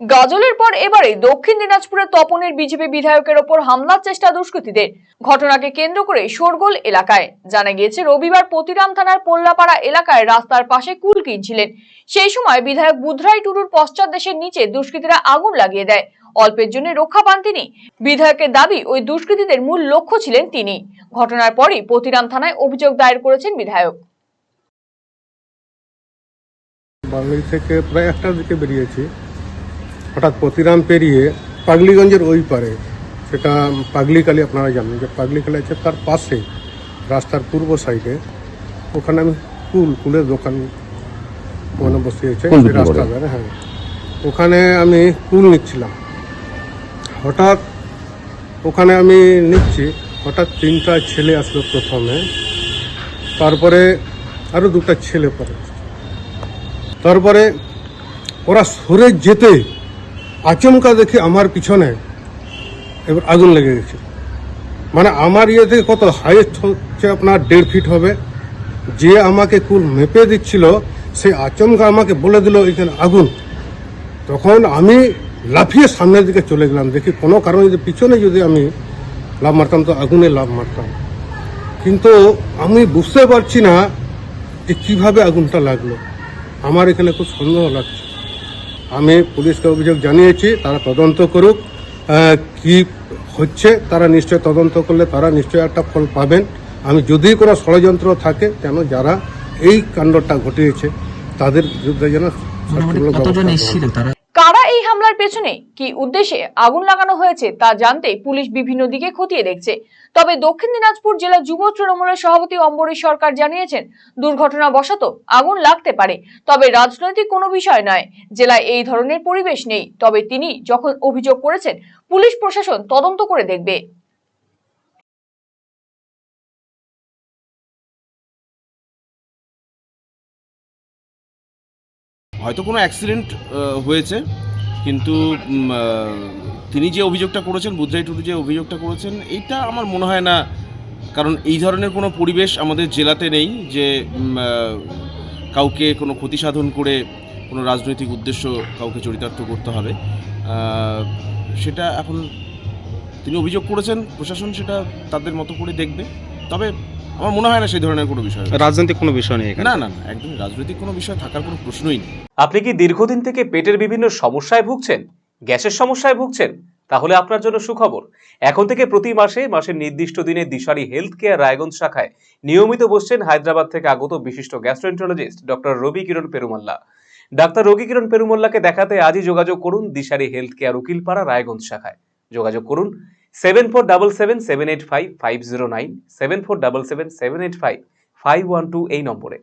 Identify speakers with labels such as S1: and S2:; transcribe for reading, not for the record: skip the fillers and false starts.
S1: গাজলের পর এবারে দক্ষিণ দিনাজপুরের তপনের বিজেপি বিধায়কের ওপর হামলার চেষ্টা দুষ্কৃতীদের। ঘটনাকে কেন্দ্র করে শোরগোল এলাকায়। জানা গিয়েছে রবিবার পতিরাম থানার পোল্লাপাড়া এলাকায় রাস্তার পাশে কুল কিনছিলেন। সেই সময় বিধায়ক বুধরাই টুডুর পশ্চাৎদেশের নিচে দুষ্কৃতীরা আগুন লাগিয়ে দেয়। অল্পের জন্য রক্ষা পান তিনি। বিধায়কের দাবি ওই দুষ্কৃতীদের মূল লক্ষ্য ছিলেন তিনি। ঘটনার পরই পতিরাম থানায় অভিযোগ দায়ের করেছেন বিধায়ক।
S2: বাংলাদেশ থেকে প্রায় 1টার দিকে বেরিয়েছি, হঠাৎ পতিরাম পেরিয়ে পাগলিগঞ্জের ওই পারে, সেটা পাগলিকালি, আপনারা জানেন যে পাগলিকালি আছে, তার পাশে রাস্তার পূর্ব সাইডে, ওখানে আমি কুলের দোকান মানে বসিয়েছে রাস্তা ধারে। হ্যাঁ, ওখানে আমি কুল নিচ্ছিলাম। হঠাৎ ওখানে আমি নিচ্ছি, হঠাৎ 3টা ছেলে আসলো প্রথমে, তারপরে আরও 2টা ছেলে পরে, তারপরে ওরা সরে যেতে আচমকা দেখি আমার পিছনে এবার আগুন লেগে গেছে। মানে আমার ইয়ে থেকে কত হাইয়েস্ট হচ্ছে আপনার 1.5 ফিট হবে, যে আমাকে কুল মেপে দিচ্ছিল সে আচমকা আমাকে বলে দিল এখানে আগুন। তখন আমি লাফিয়ে সামনের দিকে চলে গেলাম, দেখি কোনো কারণে যদি পিছনে যদি আমি লাফ মারতাম তো আগুনে লাফ মারতাম, কিন্তু আমি বুঝতে পারছি না যে কিভাবে আগুনটা লাগলো। আমার এখানে খুব সন্দেহ লাগছে। আমি পুলিশকে অভিযোগ জানিয়েছি, তারা তদন্ত করুক, কি হচ্ছে তারা নিশ্চয় তদন্ত করলে তারা নিশ্চয় একটা ফল পাবেন। আমি যদি কোনো ষড়যন্ত্র থাকে, কেন যারা এই কাণ্ডটা ঘটিয়েছে তাদের বিরুদ্ধে যেন
S1: কারা এই হামলার পেছনে কি উদ্দেশ্যে আগুন লাগানো হয়েছে তা জানতে পুলিশ বিভিন্ন দিকে খতিয়ে দেখছে। তবে দক্ষিণ দিনাজপুর জেলা যুব তৃণমূলের সভাপতি অম্বরীশ সরকার জানিয়েছেন, দুর্ঘটনাবশত আগুন লাগতে পারে, তবে রাজনৈতিক কোনো বিষয় নয়। জেলায় এই ধরনের পরিবেশ নেই, তবে তিনি যখন অভিযোগ করেছেন পুলিশ প্রশাসন তদন্ত করে দেখবে।
S3: হয়তো কোনো অ্যাক্সিডেন্ট হয়েছে, কিন্তু তিনি যে অভিযোগটা করেছেন, বুধরাই টুডু যে অভিযোগটা করেছেন, এইটা আমার মনে হয় না, কারণ এই ধরনের কোনো পরিবেশ আমাদের জেলাতে নেই যে কাউকে কোনো ক্ষতি সাধন করে কোনো রাজনৈতিক উদ্দেশ্য কাউকে চরিতার্থ করতে হবে। সেটা এখন তিনি অভিযোগ করেছেন, প্রশাসন সেটা তাদের মতো করে দেখবে। তবে আমার মনে হয় না সেই ধরনের কোনো বিষয়,
S4: রাজনৈতিক কোনো বিষয় নেই।
S3: না না না, একদম রাজনৈতিক কোনো বিষয় থাকার কোনো প্রশ্নই নেই।
S5: আপনি কি দীর্ঘদিন থেকে পেটের বিভিন্ন সমস্যায় ভুগছেন, গ্যাসের সমস্যায় ভুগছেন? তাহলে আপনার জন্য সুখবর। এখন থেকে প্রতি মাসের নির্দিষ্ট দিনে দিশারি হেলথ কেয়ার রায়গঞ্জ শাখায় নিয়মিত বসছেন হায়দ্রাবাদ থেকে আগত বিশিষ্ট গ্যাস্ট্রোএন্টারোলজিস্ট ডক্টর রবি কিরণ পেরুমাল্লা। ডাক্তার রবি কিরণ পেরুমাল্লাকে দেখাতে আজই যোগাযোগ করুন দিশারি হেলথ কেয়ার উকিলপাড়া রায়গঞ্জ শাখায়। যোগাযোগ করুন 7477785509, 7477785512 এই নম্বরে।